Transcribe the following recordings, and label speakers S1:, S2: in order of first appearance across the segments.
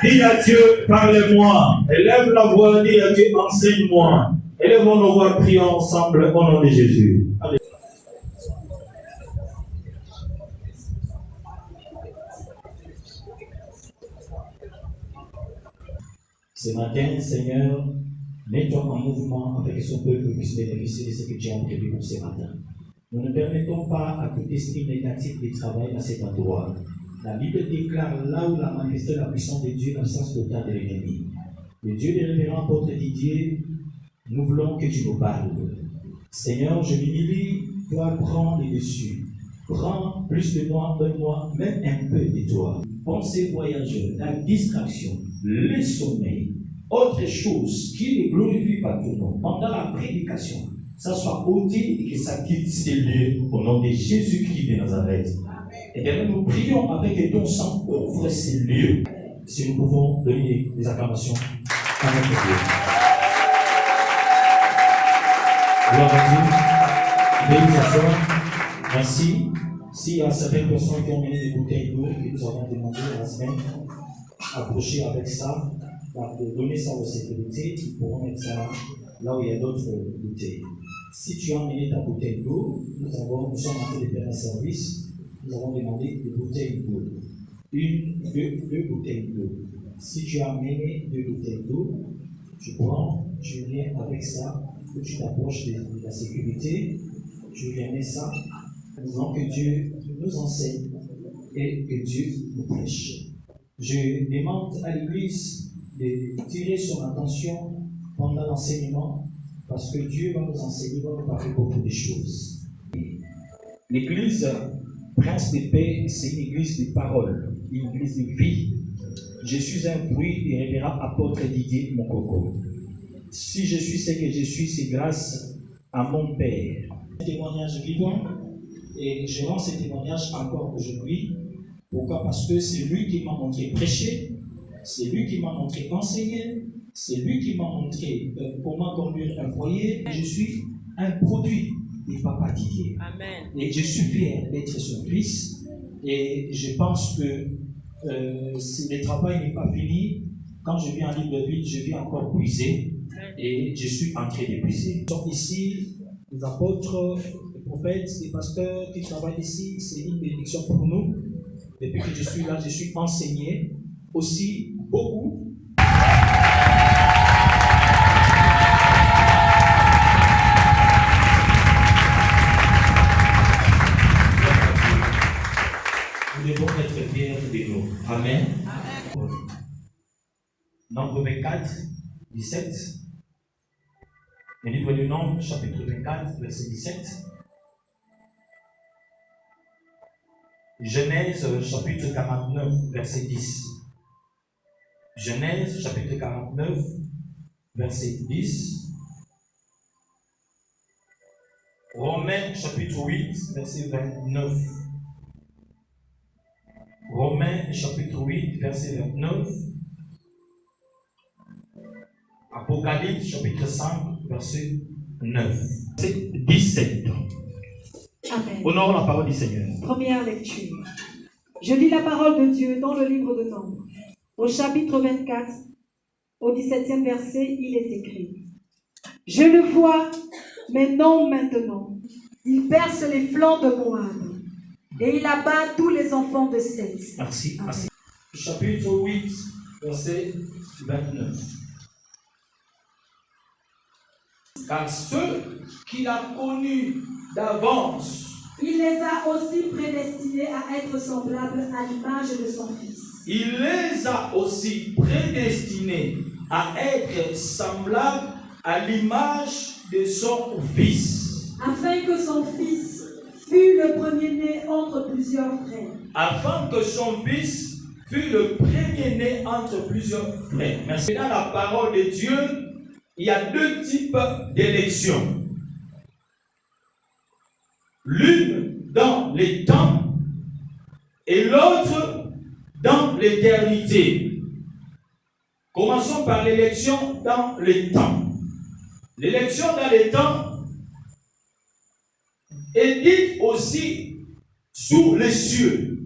S1: Dis à Dieu, parle-moi. Élève la voix, dis à Dieu, enseigne-moi. Élèvons nos voix, prions ensemble au nom de Jésus. Allez. Ce matin, Seigneur, mets-toi en mouvement afin que son peuple puisse bénéficier de ce que tu as prévu pour ce matin. Nous ne permettons pas à tout esprit négatif de travailler dans cet endroit. La Bible déclare là où la manifesté la puissance de Dieu, l'absence totale de l'ennemi. Le Dieu des révérends apôtre Didier, nous voulons que tu nous parles. Seigneur, je m'humilie, toi prends les dessus. Prends plus de moi, donne-moi même un peu de toi. Pensez voyageurs, la distraction, le sommeil, autre chose qui ne glorifie pas ton nom pendant la prédication, ça soit ôté et que ça quitte ces lieux au nom de Jésus-Christ de Nazareth. Et bien nous prions avec que ton sang couvre ces lieux. Si nous pouvons donner des acclamations à notre Dieu. Gloire à Dieu. Bénédiction. Merci. S'il y a certaines personnes qui ont mené des bouteilles d'eau que nous avons demandé la semaine, approcher avec ça, donner ça aux sécurités, ils pourront mettre ça là où il y a d'autres bouteilles. Si tu as emmené ta bouteille d'eau, nous sommes en train de faire un service, nous avons demandé des bouteilles d'eau. Deux bouteilles d'eau. Si tu as amené 2 bouteilles d'eau, tu prends, tu viens avec ça, tu t'approches de la sécurité, tu viens mettre ça, nous voulons que Dieu nous enseigne et que Dieu nous prêche. Je demande à l'Église de tirer son attention pendant l'enseignement parce que Dieu va nous enseigner, va nous parler beaucoup de choses. L'Église Prince de Paix, c'est une église de parole, une église de vie. Je suis un fruit du révérend apôtre Didier Mokoko. Si je suis ce que je suis, c'est grâce à mon Père. Un témoignage vivant, et je rends ce témoignage encore aujourd'hui. Pourquoi? Parce que c'est lui qui m'a montré prêcher, c'est lui qui m'a montré enseigner, c'est lui qui m'a montré comment conduire un foyer. Je suis un produit du Papa Didier.
S2: Amen.
S1: Et je suis fier d'être son fils. Et je pense que si le travail n'est pas fini, quand je viens en Libreville, je viens encore puiser. Et je suis en train de puiser. Donc ici, les apôtres, les prophètes, les pasteurs qui travaillent ici, c'est une bénédiction pour nous. Depuis que je suis là, je suis enseigné aussi beaucoup. Nous devons être fiers de nous. Amen. Amen. Nombre 24, 17. Le livre du Nombre, chapitre 24, verset 17. Genèse, chapitre 49, verset 10. Genèse, chapitre 49, verset 10. Romains, chapitre 8, verset 29. Romains, chapitre 8, verset 29. Apocalypse, chapitre 5, verset 9. C'est 17.
S2: Amen.
S1: Honore la parole du Seigneur.
S2: Première lecture. Je lis la parole de Dieu dans le livre de Nombres. Au chapitre 24, au 17e verset, il est écrit: Je le vois, mais non maintenant. Il perce les flancs de Moab, et il abat tous les enfants de Seth.
S1: Merci. Merci. Chapitre 8, verset 29. Car ceux qu'il a connus d'avance,
S2: il les a aussi prédestinés à être semblables à l'image de son Fils.
S1: Il les a aussi prédestinés à être semblables à l'image de son Fils.
S2: Afin que son Fils fût le premier-né entre plusieurs frères.
S1: Afin que son Fils fût le premier-né entre plusieurs frères. Merci. Dans la parole de Dieu, il y a 2 types d'élections. L'une dans les temps et l'autre dans l'éternité. Commençons par l'élection dans les temps. L'élection dans les temps est dite aussi sous les cieux.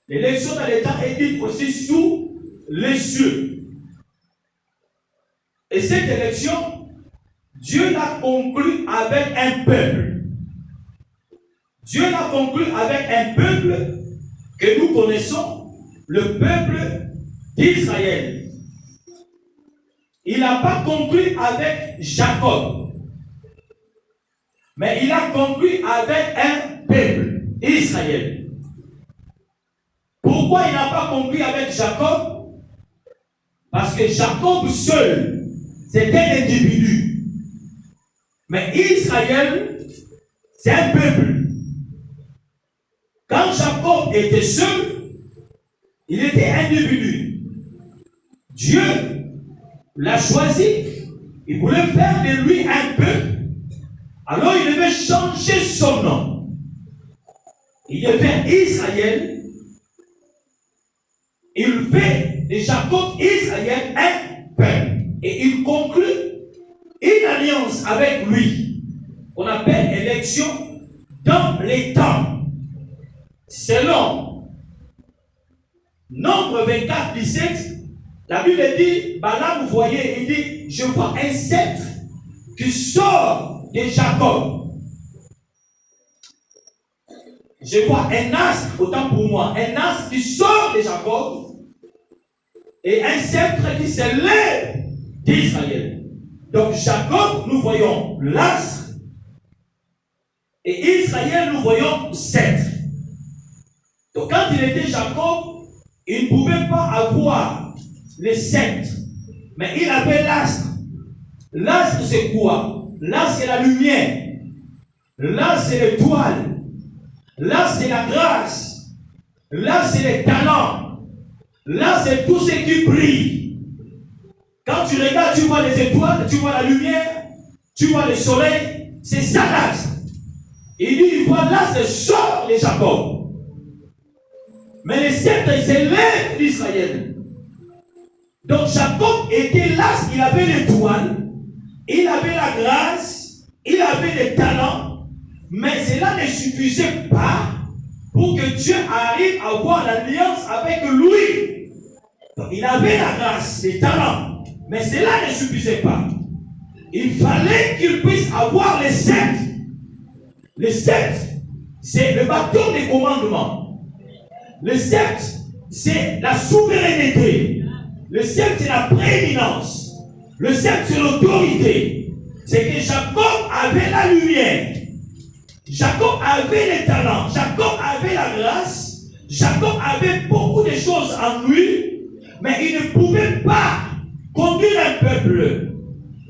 S1: L'élection dans l'état est dite aussi sous les cieux. Et cette élection, Dieu l'a conclue avec un peuple. Dieu l'a conclue avec un peuple que nous connaissons, le peuple d'Israël. Il n'a pas conclu avec Jacob, mais il a conclu avec un peuple, Israël. Pourquoi il n'a pas conclu avec Jacob? Parce que Jacob seul, c'est un individu. Mais Israël, c'est un peuple. Quand Jacob était seul, il était individu. Dieu l'a choisi. Il voulait faire de lui un peuple. Alors il devait changer son nom. Il devait Israël. Il fait de Jacob Israël un peuple. Et il conclut une alliance avec lui. On appelle élection dans les temps. Selon Nombre 24, 17, la Bible dit, là vous voyez, il dit, je vois un sceptre qui sort de Jacob. Je vois un astre, autant pour moi, un astre qui sort de Jacob et un sceptre qui s'élève d'Israël. Donc Jacob, nous voyons l'astre et Israël, nous voyons sceptre. Donc quand il était Jacob, il ne pouvait pas avoir le sceptre, mais il avait l'astre. L'astre c'est quoi? L'astre c'est la lumière. L'astre c'est l'étoile. L'astre c'est la grâce. L'astre c'est les talents. L'astre c'est tout ce qui brille. Quand tu regardes, tu vois les étoiles, tu vois la lumière, tu vois le soleil. C'est ça l'astre. Il dit, il voit l'astre sort de Jacob. Mais le sceptre s'élève d'Israël. Donc Jacob était l'astre, il avait l'étoile, il avait la grâce, il avait les talents, mais cela ne suffisait pas pour que Dieu arrive à avoir l'alliance avec lui. Donc il avait la grâce, les talents, mais cela ne suffisait pas. Il fallait qu'il puisse avoir les sceptres. Le sceptre, c'est le bâton des commandements. Le sceptre, c'est la souveraineté. Le sceptre, c'est la prééminence. Le sceptre, c'est l'autorité. C'est que Jacob avait la lumière. Jacob avait les talents. Jacob avait la grâce. Jacob avait beaucoup de choses en lui. Mais il ne pouvait pas conduire un peuple.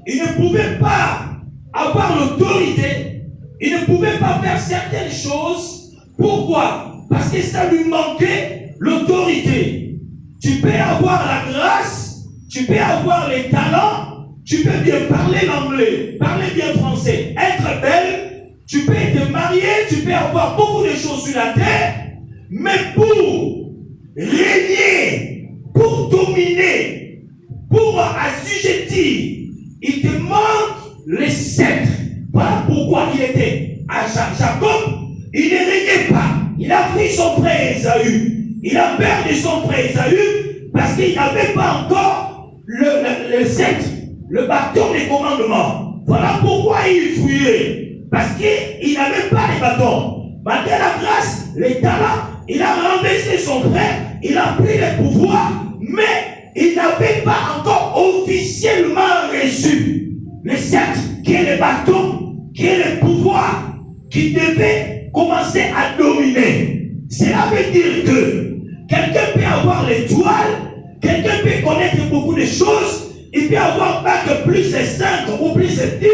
S1: Il ne pouvait pas avoir l'autorité. Il ne pouvait pas faire certaines choses. Pourquoi? Parce que ça lui manquait l'autorité. Tu peux avoir la grâce, tu peux avoir les talents, tu peux bien parler l'anglais, parler bien français, être belle, tu peux te marier, tu peux avoir beaucoup de choses sur la terre, mais pour régner, pour dominer, pour assujettir, il te manque les sceptres. Voilà pourquoi il était à Jacob, il ne régnait pas. Il a pris son frère Ésaü. Il a perdu son frère Ésaü parce qu'il n'avait pas encore le sceptre, le bâton des commandements. Voilà pourquoi il fuyait. Parce qu'il n'avait pas les bâtons. Malgré la grâce, les talents, il a renversé son frère, il a pris le pouvoir, mais il n'avait pas encore officiellement reçu le sceptre, qui est le bâton, qui est le pouvoir, qui devait commencer à dominer. Cela veut dire que quelqu'un peut avoir l'étoile, quelqu'un peut connaître beaucoup de choses, il peut avoir bac plus de 5 ou plus de 10,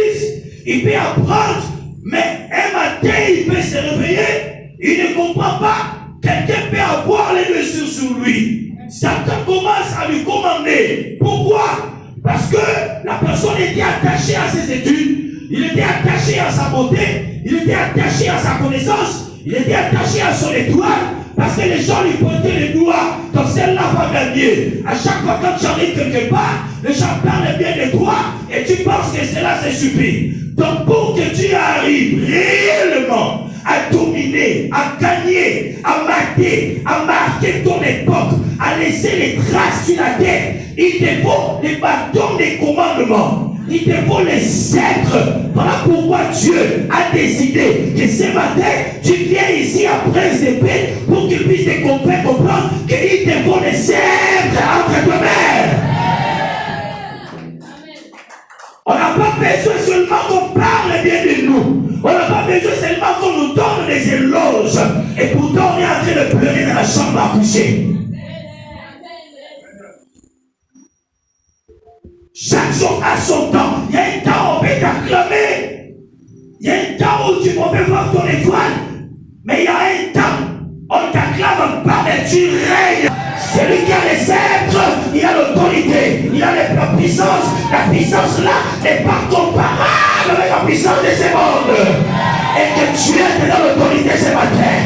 S1: il peut apprendre, mais un matin il peut se réveiller, il ne comprend pas, quelqu'un peut avoir les mesures sur lui. Satan commence à lui commander. Pourquoi? Parce que la personne était attachée à ses études, il était attaché à sa beauté, il était attaché à sa connaissance, il était attaché à son étoile, parce que les gens lui pointaient les doigts, comme celle-là va gagner. À chaque fois quand tu arrives quelque part, les gens parlent bien de toi, et tu penses que cela c'est suffit. Donc pour que tu arrives réellement
S3: à dominer, à gagner, à marquer ton époque, à laisser les traces sur la terre. Il te faut les bâtons des commandements. Il te faut les sceptres. Voilà pourquoi Dieu a décidé que ce matin, tu viens ici après ces paix pour qu'il puisse te comprendre qu'il te faut les sceptres entre tes mains. On n'a pas besoin seulement qu'on parle bien de nous. On n'a pas besoin seulement qu'on nous donne des éloges. Et pourtant, on est en train de pleurer dans la chambre à coucher. Chaque chose a son temps. Il y a un temps où on peut t'acclamer. Il y a un temps où tu peux voir ton étoile. Mais il y a un temps où on t'acclame pas, mais tu règnes. Celui qui a les sceptres, il a l'autorité, il a la puissance. La puissance là n'est pas comparable avec la puissance de ce monde. Et que tu es dans l'autorité ce matin.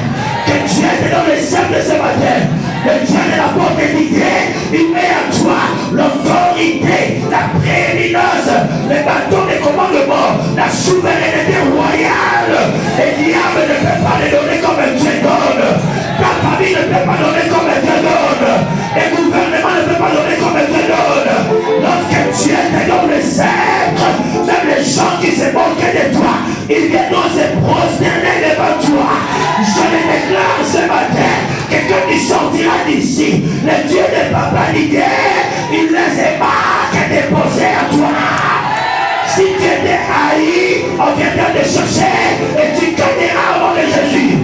S3: Que tu es dans les sceptres ce matin. Le Dieu de la portée, il met à toi l'autorité, la prééminence, le bâton de commandement, la souveraineté royale. Les diables ne peuvent pas les donner comme Dieu donne. Ta famille ne peut pas donner comme Dieu donne. Les gouvernements ne peuvent pas donner comme Dieu donne. Lorsque tu es dans le sceptre, même les gens qui se moquent de toi, ils viendront se prosterner devant toi. Je le déclare ce matin. Quelqu'un qui sortira d'ici, le Dieu de Papa Niguel, il les marques déposées à toi. Si tu étais haï, on viendra te chercher et tu gagneras au nom de Jésus.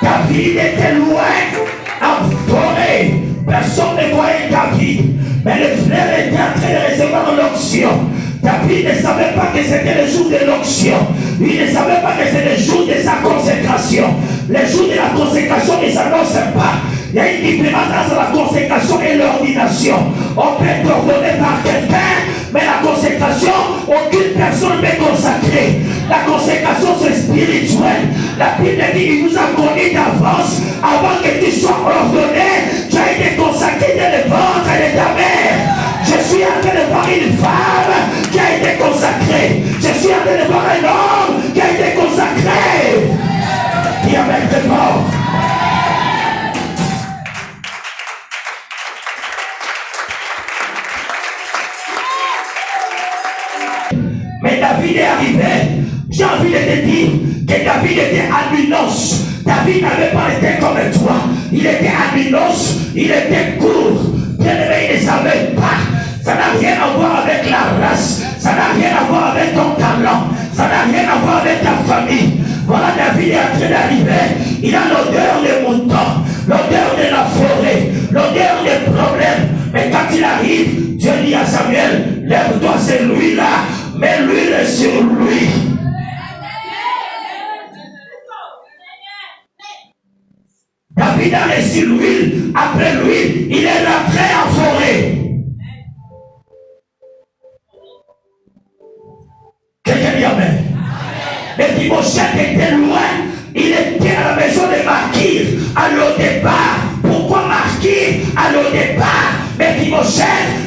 S3: David était loin, en forêt. Personne ne voyait David, mais le frère était en train de recevoir l'onction. David ne savait pas que c'était le jour de l'onction. Il ne savait pas que c'était le jour de sa consécration. Le jour de la consécration ne s'annonce pas. Il y a une différence entre la consécration et l'ordination. On peut être ordonné par quelqu'un, mais la consécration, aucune personne ne peut consacrer. La consécration, c'est spirituel. La Bible dit qu'il nous a connus d'avance. Avant que tu sois ordonné, tu as été consacré dans le ventre de ta mère. Je suis en train de voir une femme qui a été consacrée. Je suis en train de voir un homme qui a été consacré. Dis amen très fort. Mais David est arrivé. J'ai envie de te dire que David était à Minos. David n'avait pas été comme toi. Il était à Minos. Il était court. Bien-aimé, il ne savait pas. Ça n'a rien à voir avec la race. Ça n'a rien à voir avec ton talent. Ça n'a rien à voir avec ta famille. Voilà, David est en train d'arriver. Il a l'odeur des moutons, l'odeur de la forêt, l'odeur des problèmes. Mais quand il arrive, Dieu dit à Samuel, lève-toi, c'est lui là. Mets l'huile sur lui. David a reçu l'huile. Après l'huile, il est rentré en forêt. Quelqu'un dit amen. Mais Timothée était loin. Il était à la maison de Marquis à l'Odébar. Pourquoi Marquis à l'Odébar? Mais Timothée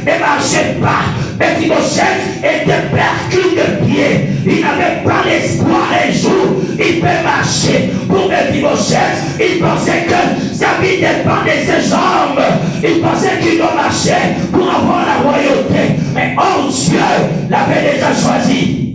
S3: ne marchait pas. Mais Timothée était perclus de pied. Il n'avait pas l'espoir un jour. Il peut marcher. Pour Timothée, il pensait que sa vie dépend de ses jambes. Il pensait qu'il doit marcher pour avoir la royauté. Mais oh Dieu l'avait déjà choisi.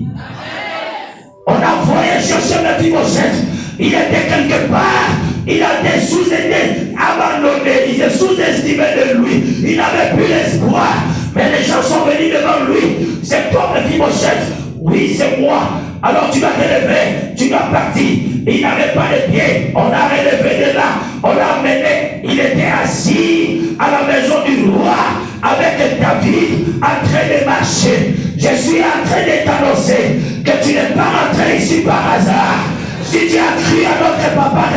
S3: On a envoyé chercher le Timothée. Il était quelque part. Il a été sous-estimé, abandonné. Il s'est sous-estimé de lui. Il n'avait plus l'espoir. Mais les gens sont venus devant lui. C'est toi le Timothée. Oui, c'est moi. Alors tu vas te lever. Tu vas partir. Il n'avait pas de pied. On l'a relevé de là. On l'a amené. Il était assis à la maison du roi avec David en train de marcher. Je suis en train de t'annoncer que tu n'es pas rentré ici par hasard. Si tu as cru à notre papa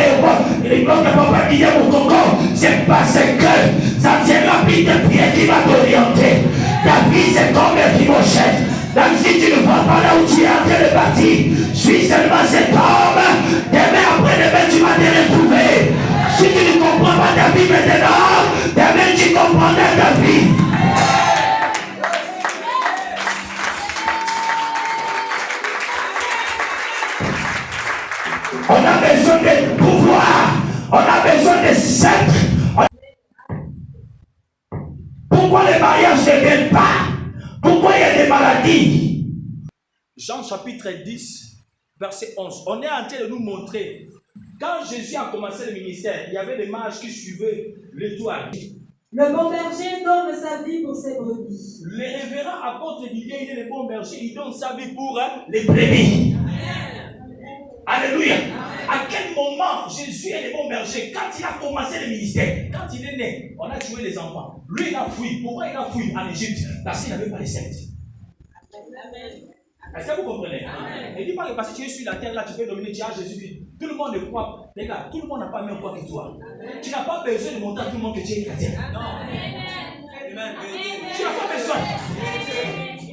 S3: notre papa qui est au Congo, c'est parce que ça c'est rapide de pied qui va t'orienter. Ta vie c'est comme un Timothée. Même si tu ne vois pas là où tu es en train de partir, suis seulement cet homme. Demain après-demain tu vas te retrouver. Si tu ne comprends pas ta vie maintenant, demain tu comprendras ta vie. On a besoin de sceptres. Pourquoi les mariages ne viennent pas? Pourquoi il y a des maladies?
S4: Jean chapitre 10, verset 11. On est en train de nous montrer. Quand Jésus a commencé le ministère, il y avait des mages qui suivaient l'étoile.
S2: Le bon berger donne sa vie pour ses brebis.
S4: Les révérends apôtres Didier, il est le bon berger, il donne sa vie pour
S3: Les brebis. Alléluia. À quel moment Jésus est le bon berger? Quand il a commencé le ministère,
S4: quand il est né, on a tué les enfants. Lui, il a fui. Pourquoi il a fui en Égypte? Parce qu'il n'avait pas les sectes. Est-ce que vous comprenez? Il dit pas que parce que tu es sur la terre là, tu peux dominer, tu as Jésus. Tout le monde le croit. Les gars, tout le monde n'a pas même foi que toi. Tu n'as pas besoin de montrer à tout le monde que tu es chrétien. Non. Tu n'as pas besoin.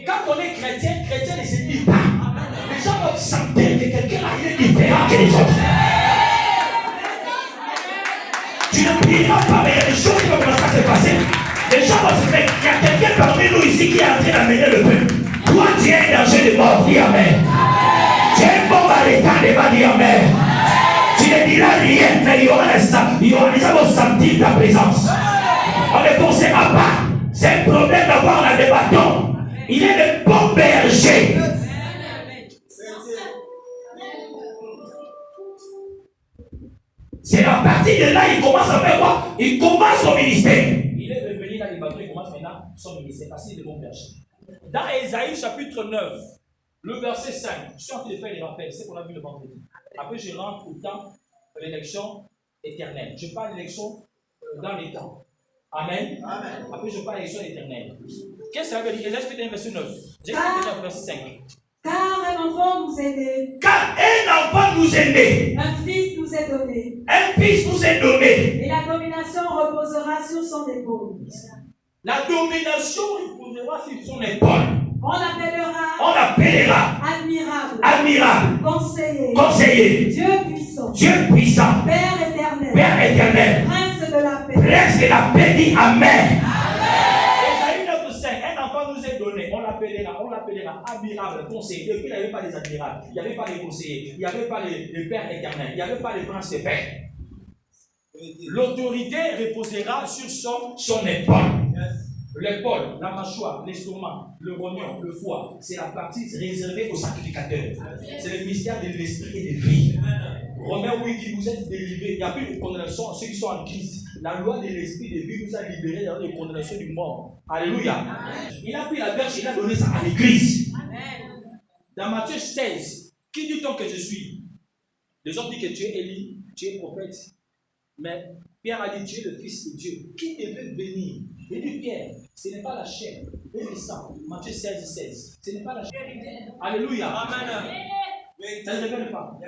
S4: Quand on est chrétien, chrétien ne se dit pas. Les gens doivent sentir que quelqu'un là, il est différent que les autres.
S3: Tu ne plieras pas, mais il y a des choses qui vont commencer à se passer. Les gens vont se dire, il y a quelqu'un parmi nous ici qui est en train d'amener le peuple. Toi, tu es un danger de mort, dis Amen. Tu es un bon marétan, ne va dire Amen. Tu ne diras rien, mais il y aura des gens qui vont sentir ta présence. On ne pensera pas. C'est un problème d'avoir là des bâtons. Il est le bon berger. C'est à partir de là, il commence à faire quoi? Il commence son ministère.
S4: Il est revenu dans les bateaux, il commence maintenant son ministère parce qu'il est bon berger. Dans Ésaïe chapitre 9, le verset 5, je suis en train de faire les rappels, c'est ce qu'on a vu le vendredi. Après, je rentre au temps de l'élection éternelle. Je parle d'élection dans les temps. Amen. Amen. Après, je parle d'élection éternelle. Qu'est-ce que ça veut dire? Ésaïe chapitre 1, verset 9. J'ai expliqué verset 5.
S2: Car un enfant nous est né.
S3: Car un enfant nous est né.
S2: Un fils nous est donné.
S3: Un fils nous est donné.
S2: Et la domination reposera sur son épaule.
S4: La domination reposera sur son épaule.
S2: On
S3: On l'appellera
S2: admirable.
S3: Admirable.
S2: Conseiller.
S3: Conseiller.
S2: Dieu puissant.
S3: Dieu puissant.
S2: Père éternel.
S3: Père éternel.
S2: Prince de la paix.
S3: Prince de la paix, dit Amen.
S4: Ésaïe 9:5, un enfant nous est donné, on l'appellera admirable, conseiller. Depuis, il n'y avait pas des admirables, il n'y avait pas les conseillers, il n'y avait pas les pères éternels, il n'y avait pas les princes de paix. L'autorité reposera sur son épaule. L'épaule, la mâchoire, l'estomac, le rognon, le foie, c'est la partie réservée aux sacrificateurs. C'est le mystère de l'esprit et de vie. Romains 8 dit, vous êtes délivrés, il n'y a plus de condamnation à ceux qui sont en Christ. La loi de l'esprit de vie nous a libérés dans les condamnations du mort. Alléluia. Il a pris la verge, il a donné ça à l'église. Dans Matthieu 16, qui dit-on que je suis? Les autres disent que tu es Élie, tu es prophète. Mais Pierre a dit, tu es le Fils de Dieu. Qui devait venir? Il dit, Pierre, ce n'est pas la chair et le sang. Matthieu 16, 16. Ce n'est pas la chair. Alléluia. Amen. Ça ne révèle pas.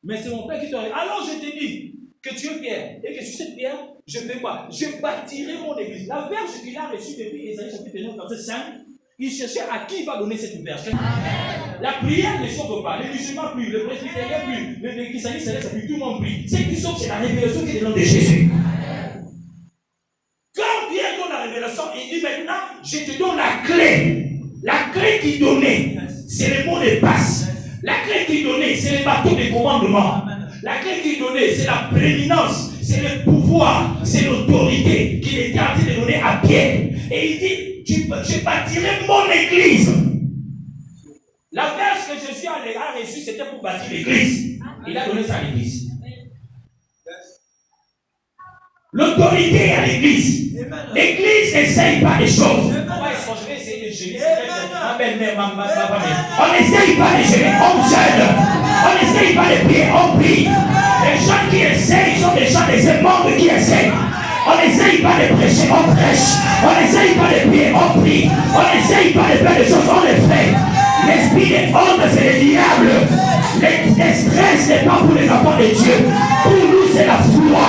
S4: Mais c'est mon Père qui te révèle. Alors je te dis que tu es Pierre. Et que sur cette pierre, je fais quoi? Je bâtirai mon église. La verge qu'il a reçue depuis Ésaïe chapitre 9, verset 5, il cherchait à qui il va donner cette verge. La prière ne sauve pas. Les musulmans plus, le presbytérien plus, les christianistes plus, tout le monde prie. Ce qui sauve, c'est la révélation qui est dans le nom de Jésus. Quand Pierre donne la révélation, il dit maintenant, je te donne la clé. La clé qu'il donnait, c'est le mot de passe. La clé qu'il donnait, c'est le bateau de commandement. La clé qu'il donnait, c'est la prééminence, c'est le pouvoir, c'est l'autorité qu'il était en train de donner à Pierre. Et il dit, je bâtirai mon église. La verge que Jésus a reçue, c'était pour bâtir l'église. Il a donné ça à l'église. L'autorité est à l'église. L'église n'essaye pas des choses. Je vais essayer de gérer.
S3: On n'essaye pas de gérer, on jeûne. On n'essaye pas de prier, on prie. Les gens qui essayent sont des gens de ce monde qui essayent. On n'essaye pas de prêcher, on prêche. On n'essaye pas de prier, on prie. On n'essaye pas de faire des choses, on les fait. L'esprit de honte, c'est le diable. Le stress n'est pas pour les enfants de Dieu. Pour nous, c'est la foi.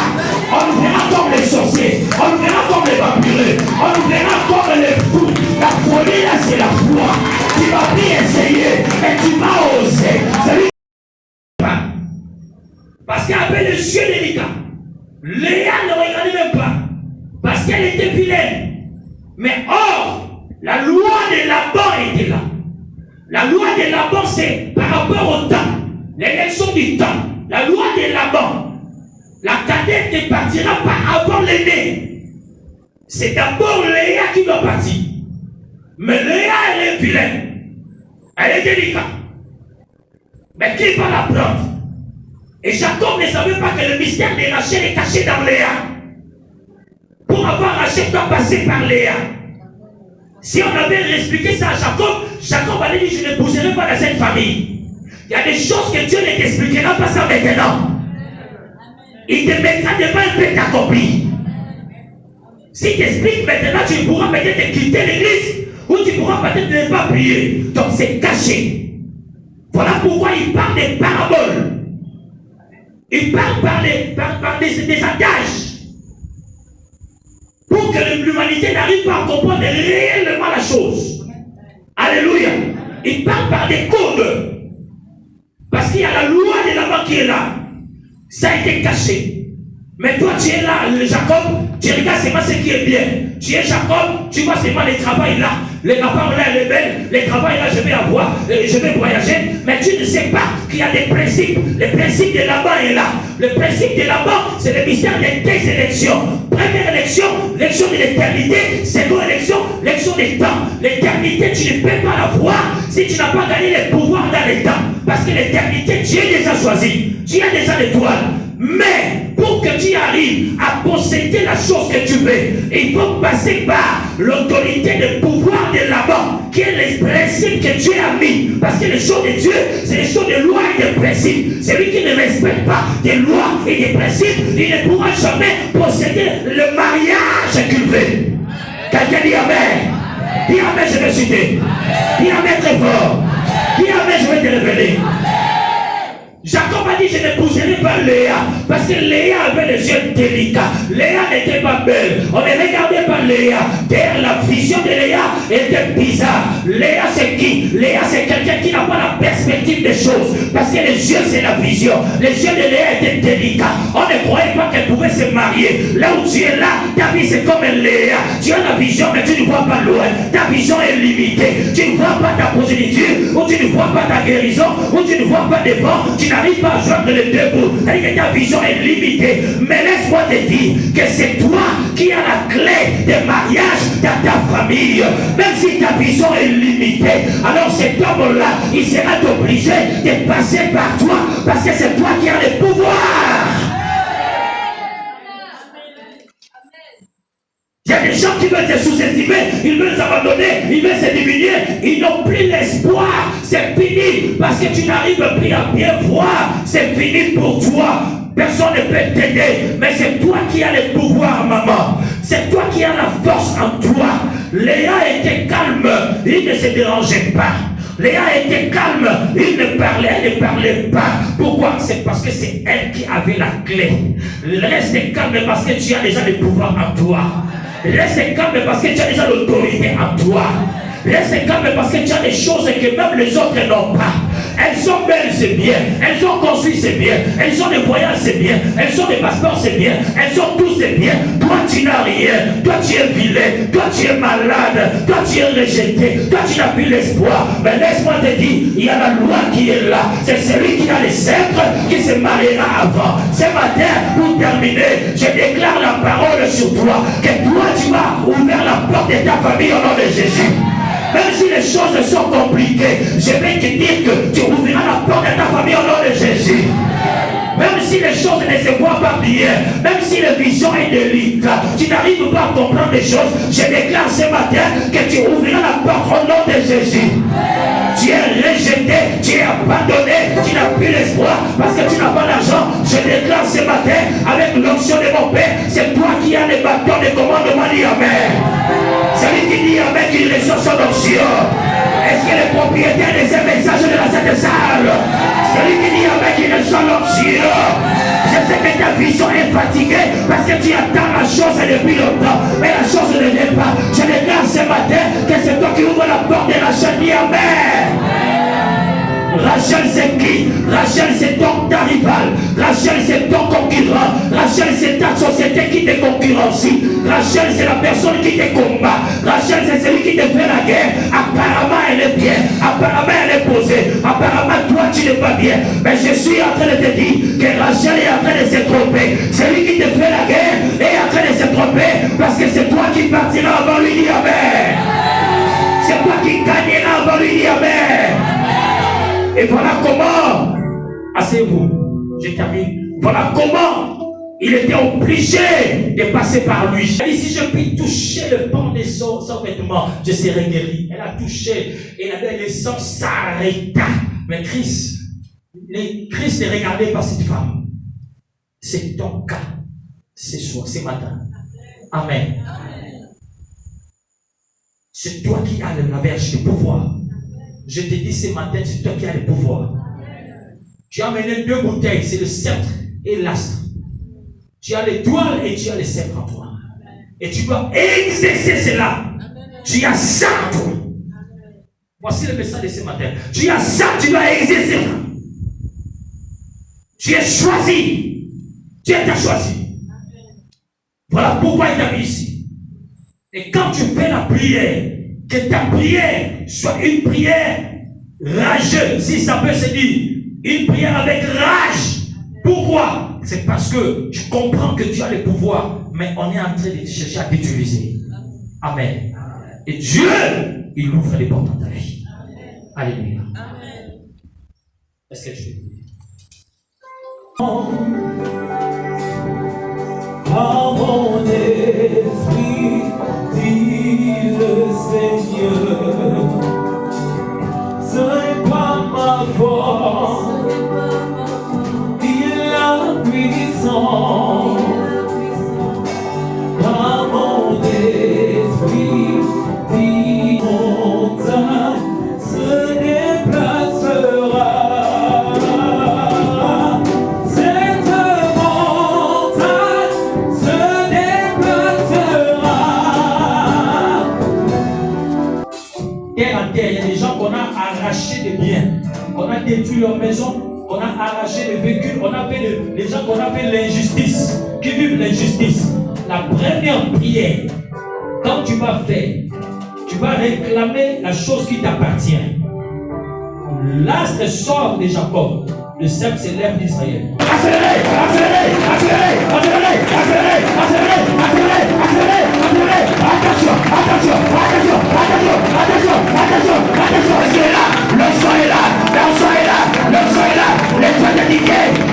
S3: On nous verra comme les sorciers. On nous verra comme les vampireux. On nous verra comme les fous. La folie, là, c'est la foi. Tu vas plus essayer, mais tu vas oser. Parce qu'avec les yeux délicats, Léa ne regardait même pas. Parce qu'elle était vilaine. Mais or, la loi de Laban était là. La loi de Laban, c'est par rapport au temps. L'élection du temps. La loi de Laban. la cadette ne partira pas avant l'aîné. C'est d'abord Léa qui doit partir. Mais Léa, elle est vilaine. Elle est délicate. Mais qui va la prendre? Et Jacob ne savait pas que le mystère de Rachel est caché dans Léa. Pour avoir Rachel, doit passer par Léa. Si on avait expliqué ça à Jacob, Jacob allait dire, je ne pousserai pas dans cette famille. Il y a des choses que Dieu ne t'expliquera pas ça maintenant. Il te mettra devant un fait accompli. Si tu expliques maintenant, tu pourras peut-être quitter l'église ou tu pourras peut-être ne pas prier. Donc c'est caché. Voilà pourquoi il parle des paraboles. Il parle par des adages. Pour que l'humanité n'arrive pas à comprendre réellement la chose. Alléluia. Il parle par des codes. Parce qu'il y a la loi de la main qui est là. Ça a été caché. Mais toi tu es là, le Jacob, tu regardes seulement ce qui est bien. Tu es Jacob, tu vois seulement les travail là. Les affaires là, elle est belle, les travail là, je vais avoir, je vais voyager. Mais tu ne sais pas qu'il y a des principes. Le principe de là-bas est là. Le principe de là-bas, c'est le mystère des deux élections. Première élection, l'élection de l'éternité. Seconde élection, l'élection des temps. L'éternité, tu ne peux pas la voir si tu n'as pas gagné les pouvoirs dans les temps. Parce que l'éternité, tu es déjà choisi. Tu as déjà l'étoile. Mais pour que tu arrives à posséder la chose que tu veux, il faut passer par l'autorité de pouvoir de là-bas, qui est le principe que Dieu a mis. Parce que les choses de Dieu, c'est les choses de loi et de principes. Celui qui ne respecte pas des lois et des principes, il ne pourra jamais posséder le mariage qu'il veut. Quelqu'un dit Amen. Dis Amen, je vais citer. Dis Amen très fort. Dis Amen, je vais te révéler. Jacob a dit, je n'épouserai pas Léa, parce que Léa avait les yeux délicats. Léa n'était pas belle. On ne regardait pas Léa. D'ailleurs, la vision de Léa était bizarre. Léa, c'est qui? Léa, c'est quelqu'un qui n'a pas la perspective des choses. Parce que les yeux, c'est la vision. Les yeux de Léa étaient délicats. On ne croyait pas qu'elle pouvait se marier. Là où tu es là, ta vie, c'est comme Léa. Tu as la vision, mais tu ne vois pas loin. Ta vision est limitée. Tu ne vois pas ta progéniture, ou tu ne vois pas ta guérison, ou tu ne vois pas devant. Tu n'arrives pas à joindre les deux bouts. Et que ta vision est limitée. Mais laisse-moi te dire que c'est toi qui as la clé des mariages dans ta famille. Même si ta vision est limitée, alors cet homme-là, il sera obligé de passer par toi. Parce que c'est toi qui as le pouvoir. Il y a des gens qui veulent se sous-estimer, ils veulent s'abandonner, ils veulent se diminuer, ils n'ont plus l'espoir, c'est fini, parce que tu n'arrives plus à bien voir, c'est fini pour toi. Personne ne peut t'aider, mais c'est toi qui as le pouvoir, maman. C'est toi qui as la force en toi. Léa était calme, il ne se dérangeait pas. Léa était calme, il ne parlait pas. Pourquoi? C'est parce que c'est elle qui avait la clé. Reste calme parce que tu as déjà le pouvoir en toi. Reste calme parce que tu as déjà l'autorité en toi. Reste calme parce que tu as des choses que même les autres n'ont pas. Elles sont belles, c'est bien. Elles ont construit, c'est bien. Elles ont des voyages, c'est bien. Elles ont des passeports, c'est bien. Elles ont tout, c'est bien. Toi, tu n'as rien. Toi, tu es vilain. Toi, tu es malade. Toi, tu es rejeté. Toi, tu n'as plus l'espoir. Mais laisse-moi te dire, il y a la loi qui est là. C'est celui qui a les sceptres qui se mariera avant. Ce matin, pour terminer, je déclare la parole sur toi. Que toi, tu vas ouvrir la porte de ta famille au nom de Jésus. Même si les choses sont compliquées, je vais te dire que tu ouvriras la porte de ta famille au nom de Jésus. Même si les choses ne se voient pas bien, même si la vision est délicate, tu n'arrives pas à comprendre les choses, je déclare ce matin que tu ouvriras la porte au nom de Jésus. Tu es rejeté, tu es abandonné, tu n'as plus l'espoir parce que tu n'as pas d'argent. Je déclare ce matin avec l'onction de mon Père, c'est toi qui as les bâtons de commandement. Dis Amen. Celui qui dit Amen, qui reçoit son onction. Est-ce que le propriétaire de ces messages de la Sainte Salle? Celui qui dit Amen, qui reçoit l'onction. Je sais que ta vision est fatiguée parce que tu attends la chose depuis longtemps, mais la chose ne vient pas. Je déclare ce matin que c'est toi qui ouvre la porte de Rachel. Dis Amen. Rachel, c'est qui? Rachel, c'est ton rival. Rachel, c'est ton concurrent. Rachel, c'est ta société qui te concurrencie. Rachel, c'est la personne qui te combat. Rachel, c'est celui qui te fait la guerre. Apparemment, elle est bien. Apparemment, elle est posée. reposer. Apparemment, toi, tu n'es pas bien. Mais je suis en train de te dire que Rachel est en train de se tromper. Celui qui te fait la guerre est en train de se tromper parce que c'est toi qui partiras avant lui. Dis Amen. C'est toi qui gagneras avant lui. Dis Amen. Et voilà comment, asseyez-vous, je termine. Voilà comment il était obligé de passer par lui. Elle dit, si je puis toucher le pan de son vêtement, je serai guéri. Elle a touché et le sang s'arrêta. Mais Christ est regardé par cette femme. C'est ton cas ce soir, ce matin. Amen. C'est toi qui as la verge de pouvoir. Je te dis ce matin, c'est toi qui as le pouvoir. Tu as amené 2 bouteilles, c'est le sceptre et l'astre. Tu as l'étoile et tu as le sceptre en toi. Et tu dois exercer cela. Tu as ça en toi. Voici le message de ce matin. Tu as ça, tu dois exercer. Tu es choisi. Tu es choisi. Voilà pourquoi il t'a mis ici. Et quand tu fais la prière, que ta prière soit une prière rageuse, si ça peut se dire, une prière avec rage. Pourquoi? C'est parce que tu comprends que tu as le pouvoir, mais on est en train de chercher à t'utiliser. Amen. Et Dieu, il ouvre les portes dans ta vie. Alléluia. Est-ce que tu veux dire?
S5: Par mon esprit, dit le Seigneur, ce n'est pas ma force, il a puissance. Par mon esprit, dit montagne se déplacera.
S4: Il y a des gens qu'on a arraché des biens, qu'on a détruit leur maison, qu'on a arraché des véhicules, on a fait des gens qu'on a fait l'injustice, qui vivent l'injustice. La première prière, quand tu vas faire, tu vas réclamer la chose qui t'appartient. L'astre sort de Jacob, le sceptre c'est l'herbe d'Israël.
S3: Accélérez, accélérez, accélérez, accélérez, accélérez, accélérez, accélérez, accélérez, accélérez. Attention, attention, attention, attention, attention, attention, attention. Le son est là, le son est là, le son est là, le son est là. L'étoile de Dieu,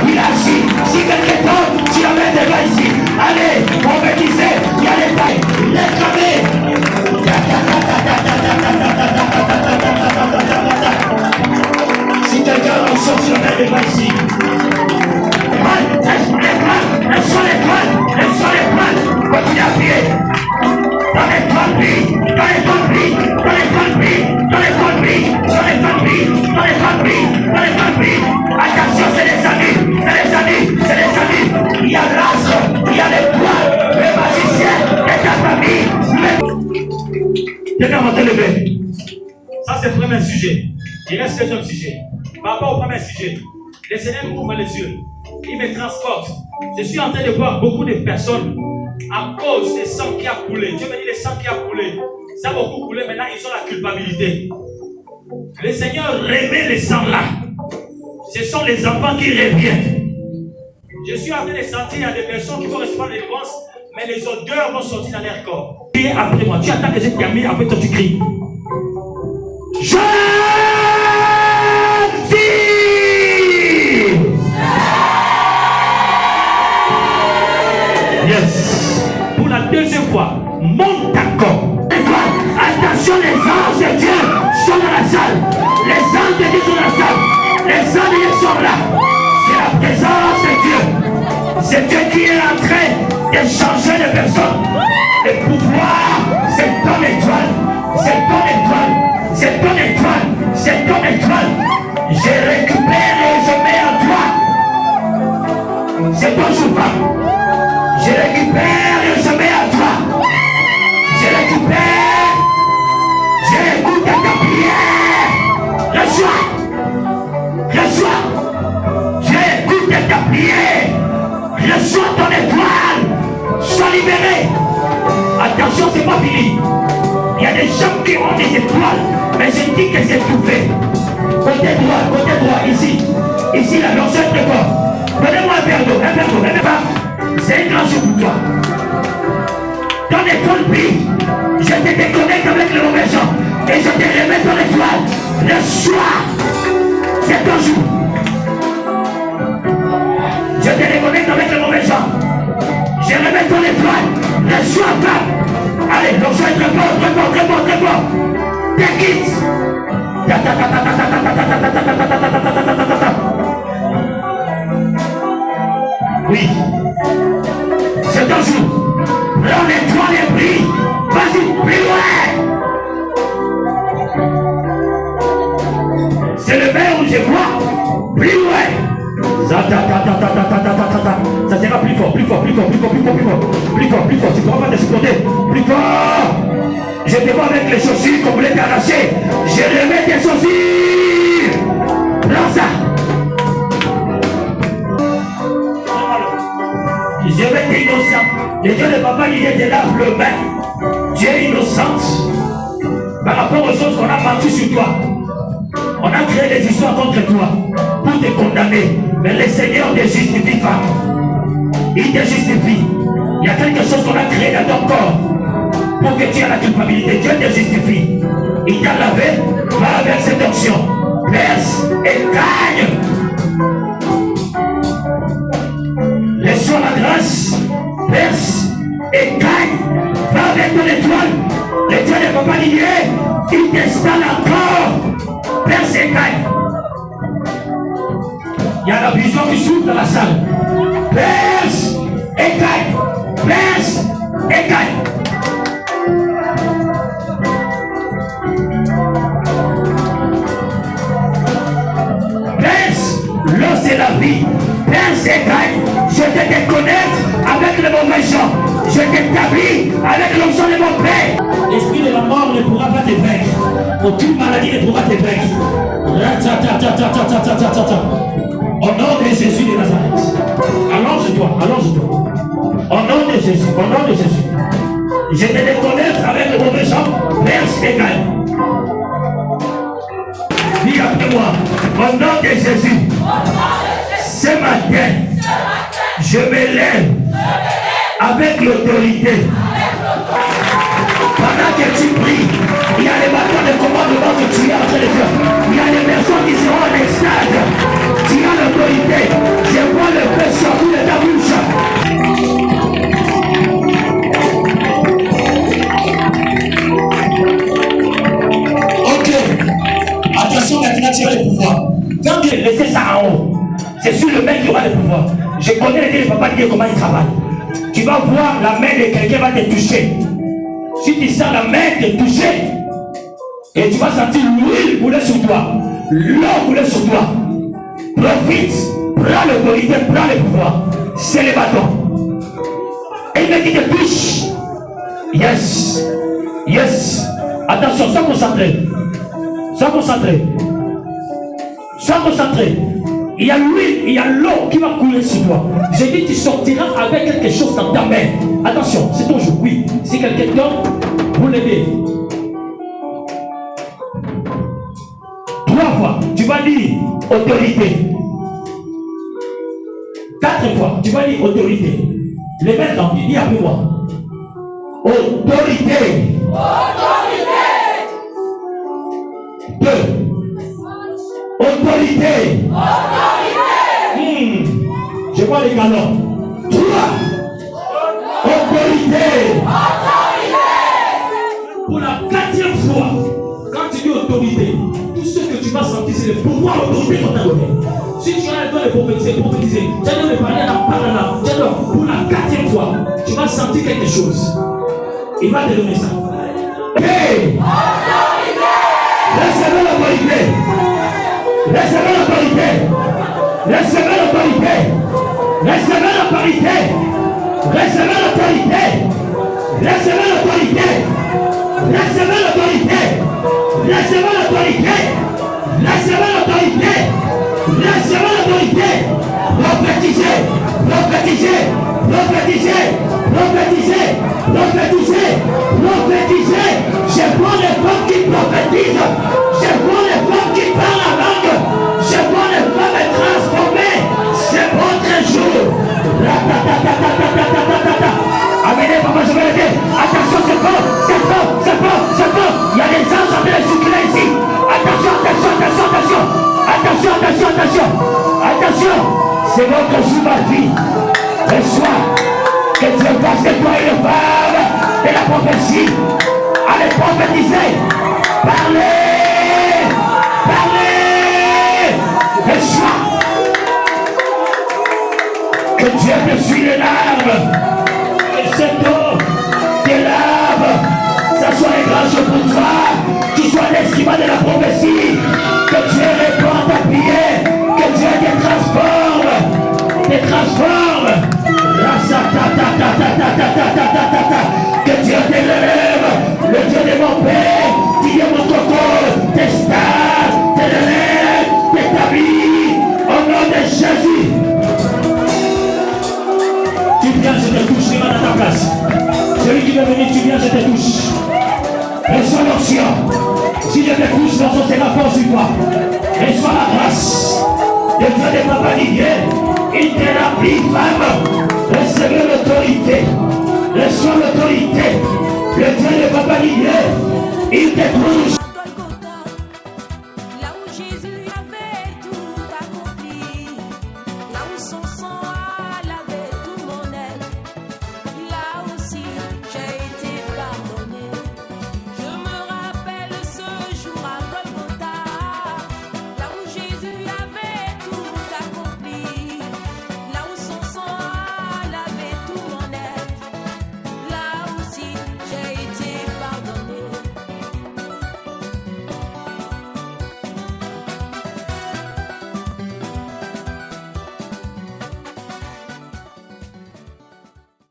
S3: il agit. Si quelqu'un tombe, tu l'amènes devant ici. Allez, prophétisez, il y a les tailles, réclamez. Si quelqu'un en sort, tu l'amènes devant ici. Elles sont les toiles. Continue à prier. Dans les toiles, prie. Dans les toiles, prie. Dans les toiles, prie. Dans les toiles, prie. Dans les toiles, prie. Dans les toiles, prie. Dans les toiles, prie. Attention, c'est les amis. C'est les amis. C'est les amis. Il y a l'astre. Il y a les toiles. Les magiciens. Et ta famille. Quelqu'un va te lever.
S4: Ça c'est le premier sujet. Il reste le deuxième sujet. Par rapport au premier sujet, le Seigneur m'ouvre les yeux. Il me transporte. Je suis en train de voir beaucoup de personnes à cause du sang qui a coulé. Dieu me dit le sang qui a coulé. Ça a beaucoup coulé, maintenant ils ont la culpabilité. Le Seigneur remet le sang là. Ce sont les enfants qui reviennent. Je suis en train de sentir qu'il y a des personnes qui vont recevoir les délivrance, mais les odeurs vont sortir dans leur corps. Prie après moi. Tu attends que j'ai terminé, après toi tu cries.
S3: Je
S4: Yes. Pour la deuxième fois, monte d'accord.
S3: Attention, les anges de Dieu sont dans la salle. Les anges de Dieu sont dans la salle. Les anges de Dieu sont là. C'est la présence de Dieu. C'est Dieu qui est en train de changer de personne. Le pouvoir, c'est ton étoile. C'est ton étoile. C'est ton étoile. C'est ton étoile. Je récupère et je mets en toi. C'est ton jour. Je récupère et je mets à toi. Je récupère. J'écoute ta prière. Reçois. Reçois. J'écoute ta prière. Reçois ton étoile. Sois libéré. Attention, c'est pas fini. Il y a des gens qui ont des étoiles, mais je dis que c'est tout fait. Côté droit, ici. Ici, là, l'onction est très fort. Donnez-moi un verre d'eau, C'est un grand jour pour toi. Ton étoile brille. Je te déconnecte avec le mauvais gens. Et je te remets ton étoile. Le soir, c'est ton jour. Je te déconnecte avec le mauvais gens. Je remets ton étoile. Le soir, va. Allez, l'onction est très fort. Take it. Oui. C'est ton jour. Prends l'étoile et brille. Vas-y, brille, ouais. C'est le verre où je vois. Brille, ouais. Ça sera plus fort. Tu ne pourras pas t'exploser. Plus fort. Je te vois avec les chaussures qu'on voulait t'arracher. Je remets tes chaussures. Prends ça. Je vais être innocent. Les yeux de papa qui étaient là, le main. Tu es innocente. Par rapport aux choses qu'on a menti sur toi. On a créé des histoires contre toi pour te condamner. Mais le Seigneur ne justifie pas. Il te justifie. Il y a quelque chose qu'on a créé dans ton corps pour que tu aies la culpabilité. Dieu te justifie. Il t'a lavé. Va avec cette option. Verse et gagne. Reçois la grâce. Verse et gagne. Va avec ton étoile. L'étoile ne peut pas nier. Il t'installe encore. Verse et gagne. Il y a la vision qui s'ouvre dans la salle. Verse et gagne. Verse et gagne. L'eau c'est la vie. Père c'est gagne. Je te déconnecte avec le mauvais gens. Je t'établis avec l'onction de mon Père. L'esprit de la mort ne pourra pas te vaincre. Aucune maladie ne pourra te vaincre. Au nom de Jésus de Nazareth. Allonge-toi. Au nom de Jésus. Je te déconnecte avec le mauvais gens. Père c'est gagne. Dis après moi, au nom de Jésus, ce matin, je me lève avec l'autorité. Pendant que tu pries, il y a les bâtons de commandement que tu es en train de faire. Il y a des personnes qui seront en extase. Tu as l'autorité. Je vois le feu sortir de ta bouche. Attention, maintenant tu as le pouvoir. Quand Dieu laisse ça en haut, c'est sur le mec qui aura le pouvoir. Je connais les papas dire comment il travaille. Tu vas voir la main de quelqu'un va te toucher. Si tu sens la main te toucher, et tu vas sentir l'huile couler sur toi, l'eau couler sur toi. Profite, prends l'autorité, prends le pouvoir. C'est le bâton. Et le mec qui te touche. Yes. Attention, sois concentré. Sois concentré. Il y a l'huile, il y a l'eau qui va couler sur toi. J'ai dit tu sortiras avec quelque chose dans ta main. Attention, c'est ton jour. Oui, si quelqu'un donne, vous l'aider. 3 fois, tu vas dire autorité. 4 fois, tu vas dire autorité. Les mains dans dis après moi. Autorité. 2. Autorité. Je vois les galons. 3. Autorité. Pour la 4e fois, quand tu dis autorité, tout ce que tu vas sentir, c'est le pouvoir d'autorité qu'on t'a donné. Si tu as le droit de prophétiser, tu as le droit de parler à la parole, pour la 4e fois, tu vas sentir quelque chose. Il va te donner ça. Hey! Recevez l'autorité. Recevez l'autorité. Recevez l'autorité. Recevez l'autorité. Recevez l'autorité. Recevez l'autorité. Recevez l'autorité. Recevez l'autorité. Recevez l'autorité. Recevez l'autorité. Prophétisez. Prophétisez. Prophétisez. Prophétisez. Prophétisez. Prophétisez. Je vois les femmes qui prophétisent. Je vois les femmes qui parlent la langue C'est votre jour, ma vie. Reçois. Que Dieu fasse de toi une femme de la prophétie. Allez prophétiser. Parlez. Parlez. Reçois. Que Dieu te suit les larmes. Que cette eau tes larmes, ça soit une grâce pour toi. Tu sois l'esquivat de la prophétie. Que Dieu répond à ta prière. Que Dieu te transforme. Te transforme. Que Dieu t'élève. Le Dieu de mon Père, qui est mon coco, t'installe, t'élève, t'établit. Au nom de Jésus. Tu viens, je te touche, tu vas dans ta place. Celui qui veut venir, tu viens, je te touche. Reçois l'onction. Si je te touche, l'onction sera fort sur toi. Reçois la grâce. Le Dieu de Papa Didier, il te remplit, femme. Recevez l'autorité. Reçois l'autorité. Le Dieu de Papa Didier, il te